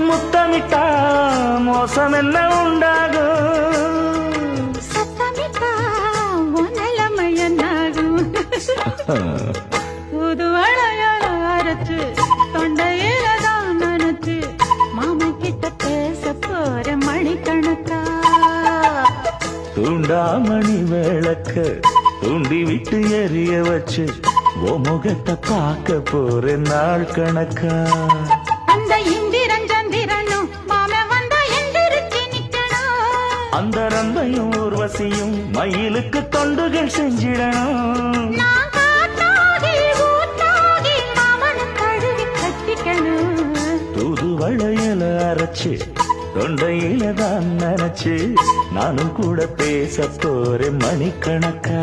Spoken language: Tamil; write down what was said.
முத்தமிட்டா மோசம் என்ன உண்டாகும்? சத்தமிட்டா உனலமை என்னாகும்? புது வளையல் அரைச்சு தொண்டையில தான் நனைச்சு மாமன் கிட்ட பேச போற மணிக்கணக்கா. தூண்டாமணி விளக்க தூண்டி விட்டு எரிய வச்சு ஓ முகத்தை பார்க்க போற நாள் கணக்கா. அந்த இந்திரன் சந்திரனும் மாமன் வந்தா எந்திரிச்சு நிக்கணும். அந்த ரந்தையும் ஊர்வசியும் மயிலுக்கு தொண்டுகள் செஞ்சிடணும். நான் காத்தாகி ஊத்தாகி மாமனை கழுவி கட்டிக்கணும். தூது வளையல அரைச்சு தொண்டையில தான் நினைச்சு நானும் கூட பேச போறேன் மணிக்கணக்கா.